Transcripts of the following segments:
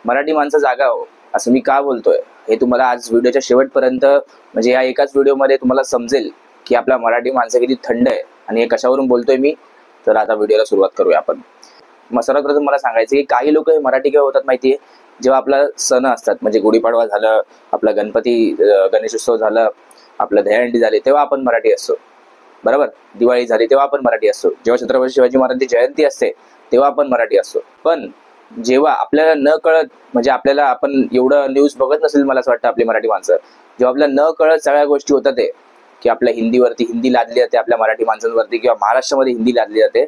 मराठी माणसं जागा हो, असं मी का बोलतोय हे तुम्हाला आज व्हिडिओच्या शेवटपर्यंत म्हणजे या एकाच व्हिडिओमध्ये तुम्हाला समजेल की आपला मराठी माणसं किती थंड आहे आणि हे कशावरून बोलतोय मी. तर आता व्हिडिओला सुरुवात करूया आपण. मग सर्वात प्रथम मला सांगायचं की काही लोक हे मराठी केव्हा होतात माहितीये, जेव्हा आपला सण असतात म्हणजे गुढीपाडवा झालं, आपला गणेशोत्सव झालं, आपलं दहीहंडी झाली तेव्हा आपण मराठी असतो, बरोबर. दिवाळी झाली तेव्हा आपण मराठी असतो, जेव्हा छत्रपती शिवाजी महाराजांची जयंती असते तेव्हा आपण मराठी असतो. पण जेव्हा आपल्याला न कळत म्हणजे आपल्याला आपण एवढं न्यूज बघत नसेल मला असं वाटतं आपली मराठी माणसं, जेव्हा आपल्याला न कळत सगळ्या गोष्टी होतात ते की आपल्या हिंदीवरती हिंदी लादली जाते आपल्या मराठी माणसांवरती किंवा महाराष्ट्रामध्ये हिंदी लादली जाते,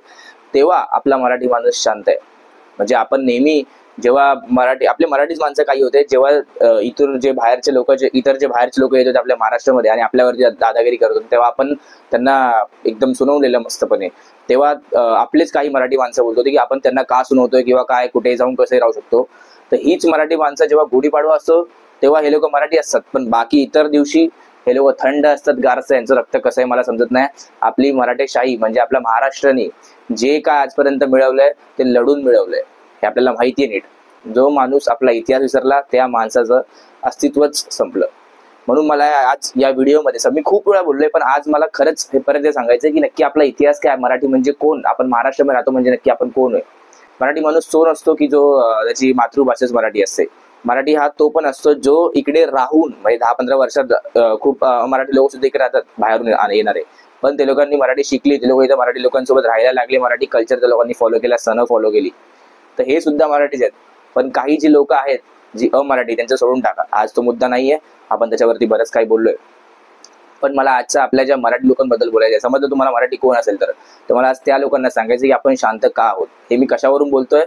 तेव्हा आपला मराठी माणूस शांत आहे. म्हणजे आपण नेहमी जेव्हा आपले मराठीच माणसं काही होते जेव्हा इतर जे बाहेरचे लोक येत होते आपल्या महाराष्ट्रामध्ये आणि आपल्यावरती दादागिरी करत होते तेव्हा आपण त्यांना एकदम सुनावलेलं मस्तपणे, तेव्हा आपलेच काही मराठी माणसं बोलत होते की आपण त्यांना का सुनावतोय किंवा काय कुठे जाऊन कसे राहू शकतो. तर हीच मराठी माणसं जेव्हा गुढीपाडवा असतो तेव्हा हे लोक मराठी असतात, पण बाकी इतर दिवशी हे लोक थंड असतात, गार असतात. यांचं रक्त कसं आहे मला समजत नाही. आपली मराठेशाही म्हणजे आपल्या महाराष्ट्राने जे काय आजपर्यंत मिळवलंय ते लढून मिळवलंय हे आपल्याला माहिती आहे नीट. जो माणूस आपला इतिहास विसरला त्या माणसाचं अस्तित्वच संपलं. म्हणून मला आज या व्हिडिओमध्ये मी खूप वेळा बोललोय पण आज मला खरंच हे परत सांगायचं की नक्की आपला इतिहास काय, मराठी म्हणजे कोण, आपण महाराष्ट्रामध्ये राहतो म्हणजे नक्की आपण कोण आहे. मराठी माणूस तो नसतो की जो त्याची मातृभाषाच मराठी असते. मराठी हा तो पण असतो जो इकडे राहून म्हणजे 10-15 वर्षात खूप मराठी लोक सुद्धा इकडे राहतात बाहेरून येणारे, पण ते लोकांनी मराठी शिकली, ते लोक इथे मराठी लोकांसोबत राहायला लागले, मराठी कल्चर त्या लोकांनी फॉलो केला, सण फॉलो केली, तर हे सुद्धा मराठीच आहेत. पण काही जी लोक आहेत जी अमराठी त्यांचं सोडून टाका, आज तो मुद्दा नाहीये, आपण त्याच्यावरती बरंच काही बोललोय. पण मला आजच्या आपल्या ज्या मराठी लोकांबद्दल बोलायचं आहे, समजा तुम्हाला मराठी कोण असेल तर मला आज त्या लोकांना सांगायचं की आपण शांत का आहोत. हे मी कशावरून बोलतोय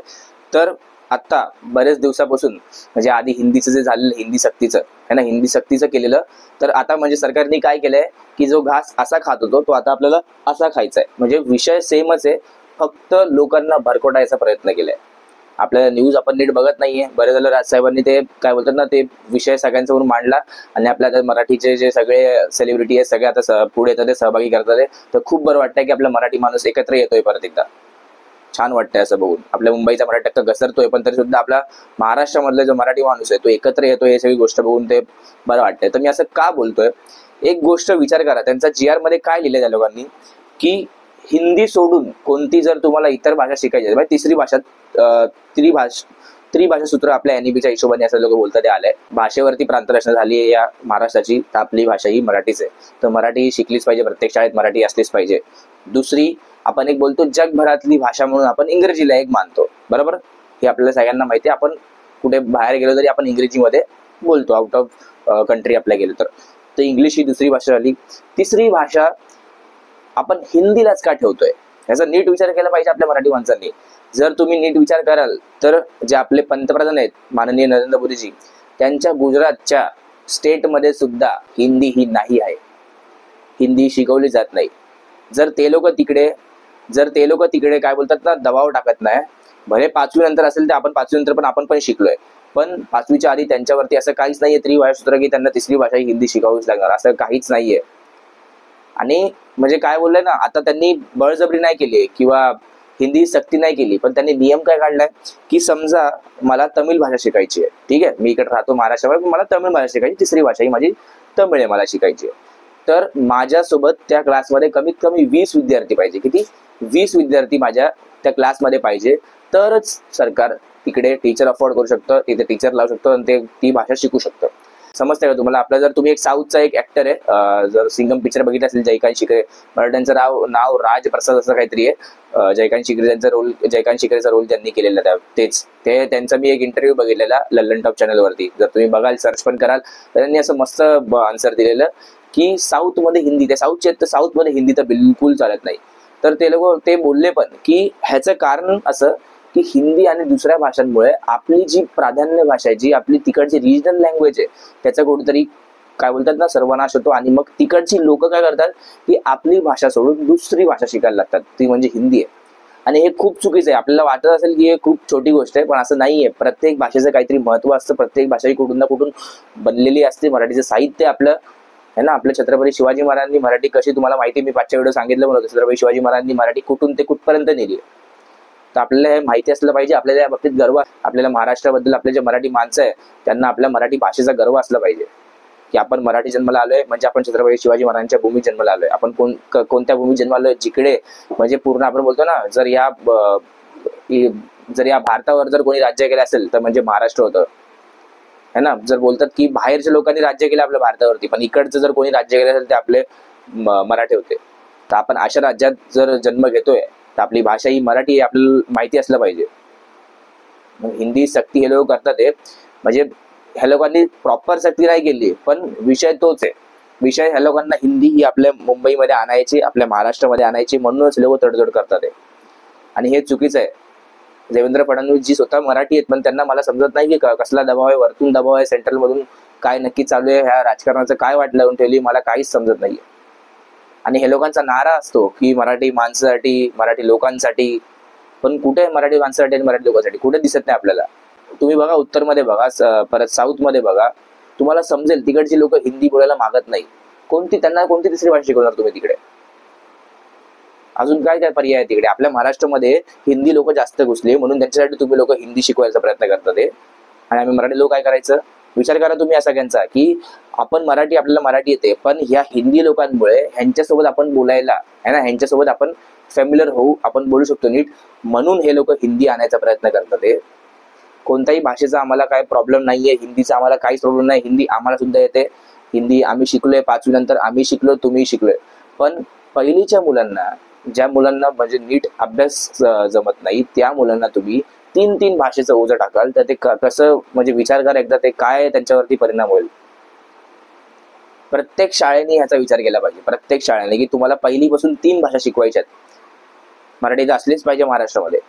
तर आता बरेच दिवसापासून म्हणजे आधी हिंदीचं जे झालेलं हिंदी सक्तीचं है ना, हिंदी सक्तीचं केलेलं, तर आता म्हणजे सरकारने काय केलंय की जो घास असा खात होतो तो आता आपल्याला असा खायचा आहे. म्हणजे विषय सेमच आहे, फक्त लोकांना भरकटायचा प्रयत्न केलाय. आपल्याला न्यूज आपण नीट बघत नाहीये. बरे झालं राजसाहेबांनी ते काय बोलतात ना ते विषय सगळ्यांसमोर मांडला आणि आपल्या आता मराठीचे जे सगळे सेलिब्रिटी आहेत सगळे आता पुढे येतात, सहभागी करतात. तर खूप बरं वाटतंय की आपला मराठी माणूस एकत्र येतोय परत एकदा. छान वाटतंय असं बघून. आपल्या मुंबईचा मराठी टक्का घसरतोय पण तरी सुद्धा आपला महाराष्ट्रामधला जो मराठी माणूस आहे तो एकत्र येतोय, हे सगळी गोष्ट बघून ते बरं वाटतंय. तर मी असं का बोलतोय, एक गोष्ट विचार करा, त्यांचा GR मध्ये काय लिहिलंय त्या लोकांनी की हिंदी सोडून कोणती जर तुम्हाला इतर भाषा शिकायची म्हणजे तिसरी भाषा त्रिभाषा सूत्र आपल्या NEP-च्या हिशोबाने असं लोक बोलतात ते आलंय. भाषेवरती प्रांतरचना झाली आहे या महाराष्ट्राची, तर आपली भाषा ही मराठीच आहे. तर मराठी शिकलीच पाहिजे, प्रत्येक शाळेत मराठी असलीच पाहिजे. दुसरी आपण एक बोलतो जगभरातली भाषा म्हणून आपण इंग्रजीला एक मानतो, बरोबर. हे आपल्याला सगळ्यांना माहिती आहे. आपण कुठे बाहेर गेलो तरी आपण इंग्रजीमध्ये बोलतो, आउट ऑफ कंट्री आपल्या गेलो तर इंग्लिश ही दुसरी भाषा झाली. तिसरी भाषा आपण हिंदीलाच का ठेवतोय याचा नीट विचार केला पाहिजे आपल्या मराठी माणसांनी. जर तुम्ही नीट विचार कराल तर जे आपले पंतप्रधान आहेत माननीय नरेंद्र मोदीजी, त्यांच्या गुजरातच्या स्टेटमध्ये सुद्धा हिंदी ही नाही आहे, हिंदी शिकवली जात नाही. जर ते लोक तिकडे काय बोलतात ना दबाव टाकत नाही, भले 5वी नंतर असेल तर आपण 5वी नंतर पण आपण पण शिकलोय, पण 5वीच्या आधी त्यांच्यावरती असं काहीच नाहीये त्रिभाषा सूत्र की त्यांना तिसरी भाषा ही हिंदी शिकावीच लागणार, असं काहीच नाहीये. आणि म्हणजे काय बोललंय ना, आता त्यांनी बळजबरी नाही केली किंवा हिंदी सक्ती नाही केली, पण त्यांनी नियम काय काढलाय की समजा मला तमिळ भाषा शिकायची आहे, ठीक आहे, मी इकडे राहतो महाराष्ट्रामध्ये, मला तमिळ भाषा शिकायची, तिसरी भाषा ही माझी तमिळ आहे, मला शिकायची आहे. तर माझ्यासोबत त्या क्लासमध्ये कमीत कमी 20 विद्यार्थी पाहिजे. किती? 20 विद्यार्थी माझ्या त्या क्लासमध्ये पाहिजे, तरच सरकार तिकडे टीचर अफोर्ड करू शकतं, तिथे टीचर लावू शकतो आणि ती भाषा शिकू शकतं. समजतंय का तुम्हाला? आपला जर तुम्ही एक साऊथचा एक ऍक्टर आहे, जर सिंगम पिक्चर बघितला असेल, जयकांत शिकरे, मला त्यांचं नाव राज प्रसाद असं काहीतरी आहे. जयकांत शिकरेचा रोल त्यांनी केलेला त्यांचा मी एक इंटरव्ह्यू बघितलेला लल्लन टॉप चॅनलवरती. जर तुम्ही बघाल, सर्च पण कराल, तर त्यांनी असं मस्त आन्सर दिलेलं की साऊथमध्ये हिंदी, त्या साऊथचे तर साऊथमध्ये हिंदी तर बिलकुल चालत नाही. तर ते लोक ते बोलले पण की ह्याचं कारण असं की हिंदी आणि दुसऱ्या भाषांमुळे आपली जी प्राधान्य भाषा आहे, जी आपली तिकडची रिजनल लँग्वेज आहे, त्याचा कुठेतरी काय बोलतात ना सर्वनाश होतो. आणि मग तिकडची लोक काय करतात की आपली भाषा सोडून दुसरी भाषा शिकायला लागतात, ती म्हणजे हिंदी आहे. आणि हे खूप चुकीचं आहे. आपल्याला वाटत असेल की हे खूप छोटी गोष्ट आहे, पण असं नाहीये. प्रत्येक भाषेचं काहीतरी महत्व असतं, प्रत्येक भाषा ही कुठून ना कुठून बनलेली असते. मराठीचं साहित्य आपलं है ना, आपल्या छत्रपती शिवाजी महाराजांनी मराठी कशी, तुम्हाला माहिती, मी 5च्या व्हिडिओ सांगितलं म्हणून, छत्रपती शिवाजी महाराजांनी मराठी कुठून ते कुठपर्यंत नेली. तर आपल्याला हे माहिती असलं पाहिजे, आपल्याला या बाबतीत गर्व, आपल्याला महाराष्ट्राबद्दल आपले जे मराठी माणसं आहे त्यांना आपल्या मराठी भाषेचा गर्व असला पाहिजे की आपण मराठी जन्माला आलोय, म्हणजे आपण छत्रपती शिवाजी महाराजांच्या भूमीत जन्माला आलोय. आपण कोणत्या भूमीत जन्माला आलोय, जिकडे म्हणजे पूर्ण आपण बोलतो ना, जर या भारतावर जर कोणी राज्य केलं असेल तर म्हणजे महाराष्ट्र होतं, है ना. जर बोलतात की बाहेरच्या लोकांनी राज्य केलं आपल्या भारतावरती, पण इकडचं जर कोणी राज्य केलं असेल ते आपले मराठी होते. तर आपण अशा राज्यात जर जन्म घेतोय तर आपली भाषा ही मराठी आहे आपल्याला माहिती असलं पाहिजे. हिंदी सक्ती हे लोक करतात आहे, म्हणजे ह्या लोकांनी प्रॉपर सक्ती नाही केली, पण विषय तोच आहे. विषय ह्या लोकांना हिंदी ही आपल्या मुंबईमध्ये आणायची, आपल्या महाराष्ट्रामध्ये आणायची, म्हणूनच लोक तडजोड करतात आहे. आणि हे चुकीचं आहे. देवेंद्र फडणवीस जी स्वतः मराठी आहेत, पण त्यांना मला समजत नाही की कसला दबाव आहे, वरतून दबाव आहे, सेंट्रल मधून काय नक्की चालू आहे, ह्या राजकारणाचं काय वाट लावून ठेवली मला काहीच समजत नाहीये. आणि हे लोकांचा नारा असतो की मराठी माणसासाठी, मराठी लोकांसाठी, पण कुठे मराठी माणसासाठी आणि मराठी लोकांसाठी कुठे दिसत नाही आपल्याला. तुम्ही बघा उत्तरमध्ये बघा, परत साऊथ मध्ये बघा, तुम्हाला समजेल तिकडची लोक हिंदी बोलायला मागत नाही. त्यांना कोणती तिसरी भाषा शिकवणार तुम्ही तिकडे? अजून काय काय पर्याय आहे तिकडे? आपल्या महाराष्ट्रामध्ये हिंदी लोक जास्त घुसले म्हणून त्यांच्यासाठी तुम्ही लोक हिंदी शिकवायचा प्रयत्न करतात आणि आम्ही मराठी लोक काय करायचं? विचार करा तुम्ही या सगळ्यांचा की आपण मराठी, आपल्याला मराठी येते, पण ह्या हिंदी लोकांमुळे ह्यांच्यासोबत आपण बोलायला है ना, ह्यांच्यासोबत आपण फॅमिलियर होऊ, आपण बोलू शकतो नीट, म्हणून हे लोक हिंदी आणायचा प्रयत्न करतात. कोणत्याही भाषेचा आम्हाला काय प्रॉब्लेम नाहीये, हिंदीचा आम्हाला काहीच प्रॉब्लेम नाही. हिंदी आम्हाला सुद्धा येते, हिंदी आम्ही शिकलोय, 5वी नंतर आम्ही शिकलो, तुम्ही शिकलोय. पण पहिलीच्या मुलांना, ज्या मुलांना म्हणजे नीट अभ्यास जमत नाही, त्या मुलांना तुम्ही 3 भाषेचं ओझं टाकाल तर ते कसं, म्हणजे विचार करा एकदा ते काय त्यांच्यावरती परिणाम होईल. प्रत्येक शाळेने ह्याचा विचार केला पाहिजे, प्रत्येक शाळेने, की तुम्हाला पहिलीपासून 3 भाषा शिकवायच्यात. मराठी तर असलीच पाहिजे महाराष्ट्रामध्ये.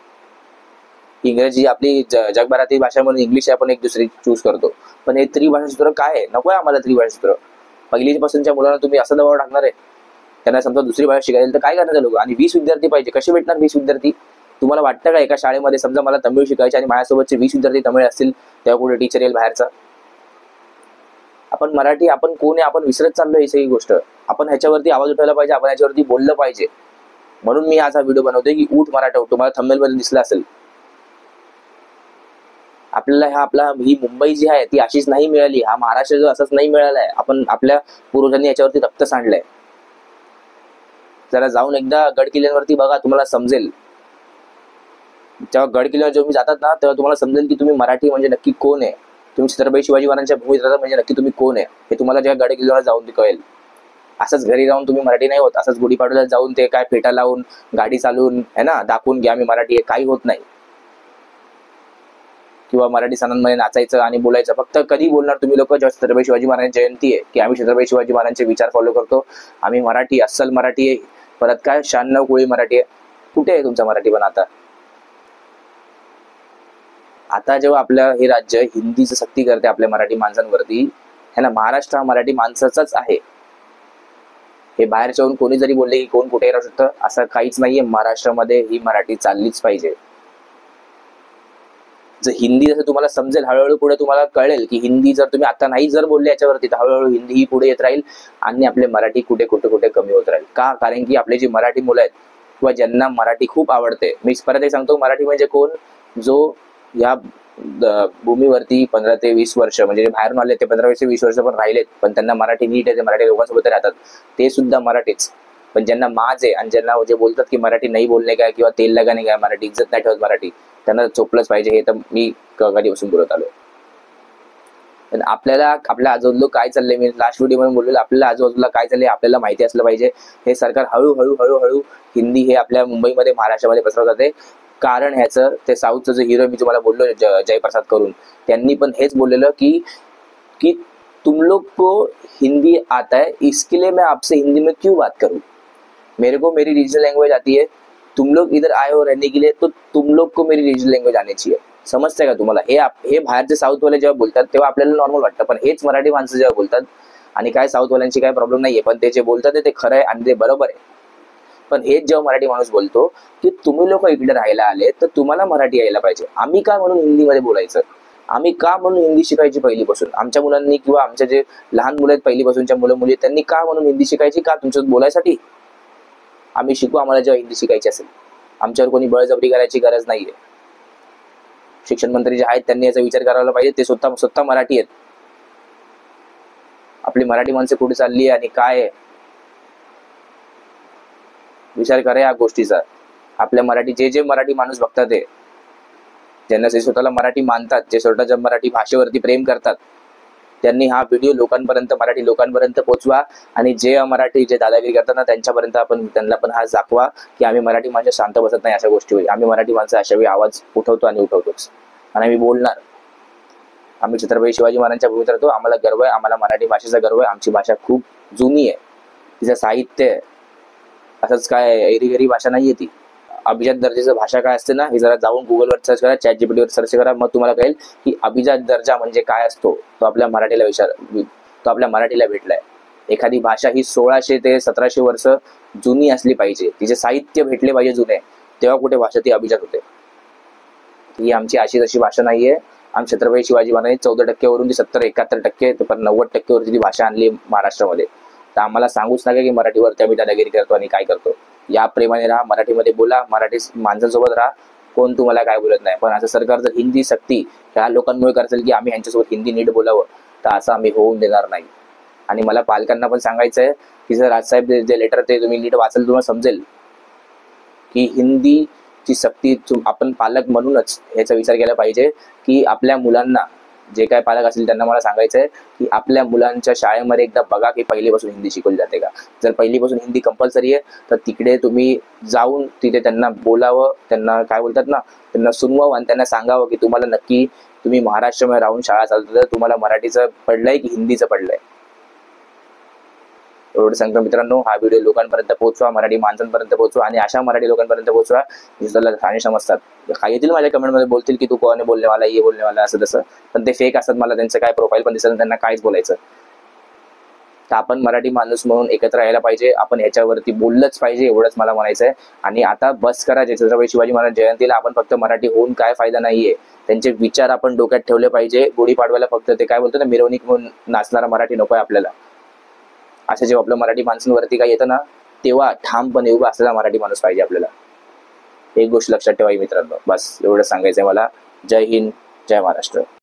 इंग्रजी आपली जगभरातील भाषा म्हणून इंग्लिश आपण एक दुसरी चूज करतो, पण हे त्रिभाषा सूत्र काय आहे? नको आहे आम्हाला त्रिभाषा सूत्र. पहिलीपासूनच्या मुलांना तुम्ही असं दबाव टाकणार आहे, त्यांना समजा दुसरी भाषा शिकायला तर काय करणार लोक? आणि 20 विद्यार्थी पाहिजे, कसे भेटणार 20 विद्यार्थी? तुम्हाला वाटतं का एका शाळेमध्ये समजा मला तमिळ शिकायचे आणि माझ्यासोबतचे 20 विद्यार्थी तमिळ असतील तेव्हा कुठे टीचर येईल बाहेरचा? आपण मराठी, आपण कोण आहे आपण विसरत चाललोय ही सगळी गोष्ट. आपण ह्याच्यावरती आवाज उठवायला पाहिजे, आपण ह्याच्यावरती बोललं पाहिजे. म्हणून मी आज हा व्हिडिओ बनवतोय की उठ मराठा उठ. तुम्हाला थंबनेल मध्ये दिसला असेल, आपल्याला ही मुंबई जी आहे ती अशीच नाही मिळाली, हा महाराष्ट्र जो असाच नाही मिळाला आहे. आपण आपल्या पूर्वजांनी याच्यावरती रक्त सांडलंय. जरा जाऊन एकदा गड किल्ल्यांवरती बघा, तुम्हाला समजेल. जेव्हा गड किल्ल्यावर जेव्हा जातात ना, तेव्हा तुम्हाला समजेल की तुम्ही मराठी म्हणजे नक्की कोण आहे. तुम्ही छत्रपती शिवाजी महाराजांच्या भूमीत राहता म्हणजे नक्की तुम्ही कोण आहे हे तुम्हाला जेव्हा गड किल्ल्यावर जाऊन कळेल. असंच घरी जाऊन तुम्ही मराठी नाही होत, असंच गुढीपाडव्याला जाऊन ते काय फेटा लावून गाडी चालवून है ना दाखवून घ्या मी मराठी आहे, काही होत नाही. किंवा मराठी सणांमध्ये नाचायचं आणि बोलायचं. फक्त कधी बोलणार तुम्ही लोक जेव्हा छत्रपती शिवाजी महाराजांची जयंती आहे की आम्ही छत्रपती शिवाजी महाराजांचे विचार फॉलो करतो, आम्ही मराठी, अस्सल मराठी आहे. परत काय 96 कोळी मराठी आहे. कुठे आहे तुमचा मराठी? पण आता जेव्हा आपलं हे राज्य हिंदीचं सक्ती करते आपल्या मराठी माणसांवरती है ना, महाराष्ट्र हा मराठी माणसाचाच आहे. हे बाहेरच्या कोणी जरी बोलले की कोण कुठे राहू शकतं, असं काहीच नाहीये. महाराष्ट्रामध्ये ही मराठी चाललीच पाहिजे. जर हिंदी जसं तुम्हाला समजेल, हळूहळू पुढे तुम्हाला कळेल की हिंदी जर तुम्ही आता नाही जर बोलले याच्यावरती तर हळूहळू हिंदी ही पुढे येत राहील आणि आपले मराठी कुठे कमी होत राहील. का? कारण की आपले जे मराठी मुलं आहेत किंवा ज्यांना मराठी खूप आवडते, मी परत एक सांगतो, मराठी म्हणजे कोण? जो या भूमीवरती 15 ते 20 वर्ष, म्हणजे बाहेरून आले ते 15 ते 20 वर्ष पण राहिलेत, पण त्यांना मराठी नीट आहे, ते मराठी लोकांसोबत राहतात, ते सुद्धा मराठीच. पण ज्यांना माज आहे आणि ज्यांना जे बोलतात की मराठी नाही बोलणे काय किंवा तेल लगाने काय, मराठी इज्जत नाही ठेवत मराठी, त्यांना चोपलंच पाहिजे. हे तर मी कधीपासून बोलत आलोय. पण आपल्याला आपल्या आजूबाजूला काय चाललंय, मी लास्ट व्हिडिओ मध्ये बोललेलं, आपल्याला आजूबाजूला काय चाललंय आपल्याला माहिती असलं पाहिजे. हे सरकार हळूहळू हिंदी हे आपल्या मुंबईमध्ये महाराष्ट्रामध्ये पसरवत जाते. कारण ह्याचं ते साऊथचं जे हिरो मी तुम्हाला बोललो जयप्रसाद करून, त्यांनी पण हेच बोललेलं की तुम लोग को हिंदी आता है, इसके लिए मैं आपसे हिंदी में क्यों बात करूं? मेरे को मेरी रीजनल लैंग्वेज आती है, तुम लोग इधर आए हो रहने के लिए, तो तुम लोग को मेरी रीजनल लैंग्वेज आनी चाहिए. समजतंय का तुम्हाला? हे बाहेरचे साऊथवाले जेव्हा बोलतात तेव्हा आपल्याला नॉर्मल वाटतं, पण हेच मराठी माणसं जेव्हा बोलतात, आणि काय साऊथवाल्यांची काय प्रॉब्लेम नाहीये, पण ते जे बोलतात ते खरं आहे आणि ते बरोबर आहे. पण हेच जेव्हा मराठी माणूस बोलतो की तुम्ही लोक इकडे राहायला आले तर तुम्हाला मराठी यायला पाहिजे, आम्ही का म्हणून हिंदीमध्ये बोलायचं, आम्ही का म्हणून हिंदी शिकायची पहिलीपासून, आमच्या मुलांनी किंवा आमच्या जे लहान मुलं आहेत पहिलीपासूनच्या मुलं मुली त्यांनी का म्हणून हिंदी शिकायची, का तुमच्यासोबत बोलायसाठी? आम्ही शिकू, आम्हाला जेव्हा हिंदी शिकायची असेल. आमच्यावर कोणी बळजबरी करायची गरज नाहीये. शिक्षण मंत्री जे आहेत त्यांनी याचा विचार करायला पाहिजे. ते स्वतः मराठी आहेत. आपली मराठी माणसं कुठे चालली आणि काय आहे, विचार करा या गोष्टीचा. आपल्या मराठी जे मराठी माणूस बघतात ते, ज्यांना जे स्वतःला मराठी मानतात, जे स्वतःच्या मराठी भाषेवरती प्रेम करतात, त्यांनी हा व्हिडिओ मराठी लोकांपर्यंत पोहोचवा. आणि जे अमराठी जे दादागिरी करतात ना, त्यांना पण हा दाखवा की आम्ही मराठी माणसं शांत बसत नाही अशा गोष्टीवर. आम्ही मराठी माणसं अशा वेळी आवाज उठवतो आणि उठवतोच, आणि आम्ही बोलणार. आम्ही छत्रपती शिवाजी महाराजांच्या भूमीत राहतो. आम्हाला गर्व आहे, आम्हाला मराठी भाषेचा गर्व आहे. आमची भाषा खूप जुनी आहे, तिचं साहित्य आहे. असंच काय एरीगरी भाषा नाहीये ती. अभिजात दर्जाची भाषा काय असते ना, हे जरा जाऊन गुगलवर सर्च करा, ChatGPT वर सर्च करा, मग तुम्हाला कळेल की अभिजात दर्जा म्हणजे काय असतो. तो आपल्या मराठीला भेटलाय. एखादी भाषा ही 1600 ते 1700 वर्ष जुनी असली पाहिजे, तिचे साहित्य भेटले पाहिजे जुने, तेव्हा कुठे भाषा ती अभिजात होते. ही आमची अशी तशी भाषा नाहीये. आम्ही छत्रपती शिवाजी महाराजांनी 14% वरून ती 70-71% ते 90% वरती ती भाषा आणली महाराष्ट्रामध्ये. तर आम्हाला सांगूच नका की मराठीवरती आम्ही दादागिरी करतो आणि काय करतो. या प्रेमाने राहा, मराठीमध्ये बोला, मराठी माणसांसोबत राहा, कोण तुम्हाला काय बोलत नाही. पण असं सरकार जर हिंदी सक्ती ह्या लोकांमुळे करतील की आम्ही यांच्यासोबत हिंदी नीट बोलावं, तर असं आम्ही होऊन देणार नाही. आणि मला पालकांना पण सांगायचं आहे की जर राजसाहेब जे लेटर ते तुम्ही नीट वाचलं, तुम्हाला समजेल की हिंदीची सक्ती आपण पालक म्हणूनच ह्याचा विचार केला पाहिजे की आपल्या मुलांना, जे काय पालक असतील त्यांना मला सांगायचं आहे की आपल्या मुलांच्या शाळेमध्ये एकदा बघा की पहिलीपासून हिंदी शिकवली जाते का. जर पहिलीपासून हिंदी कंपल्सरी आहे तर तिकडे तुम्ही जाऊन तिथे त्यांना बोलावं, त्यांना काय बोलतात ना, त्यांना सुनवावं आणि त्यांना सांगावं की तुम्हाला नक्की तुम्ही महाराष्ट्रामध्ये राहून शाळा चालवता तर तुम्हाला मराठीचं पडलंय की हिंदीचं पडलंय. एवढं सांगतो मित्रांनो, हा व्हिडिओ लोकांपर्यंत पोहोचवा, मराठी माणसांपर्यंत पोहोचवा, आणि अशा मराठी लोकांपर्यंत पोहोचवा जे त्याला ठाणे समजतात. काही येतील माझ्या कमेंटमध्ये बोलतील की तू कोणी बोलणेवाला, ये बोलणेवाला, असं तसं, पण ते फेक असतात. मला त्यांचं काय प्रोफाईल पण दिसत, त्यांना कायच बोलायचं. तर आपण मराठी माणूस म्हणून एकत्र यायला पाहिजे. आपण ह्याच्यावरती बोललंच पाहिजे, एवढंच मला म्हणायचं आहे. आणि आता बस करा. छत्रपती शिवाजी महाराज जयंतीला आपण फक्त मराठी होऊन काय फायदा नाहीये. त्यांचे विचार आपण डोक्यात ठेवले पाहिजे. गुढीपाडव्याला फक्त ते काय बोलतो ना, मिरवणूक म्हणून नाचणारा मराठी नको आहे आपल्याला. असं जेव्हा आपलं मराठी माणसांवरती काय येतं ना, तेव्हा ठामपणे उभा असलेला मराठी माणूस पाहिजे आपल्याला. एक गोष्ट लक्षात ठेवा मित्रांनो. बस एवढं सांगायचंय मला. जय हिंद, जय महाराष्ट्र.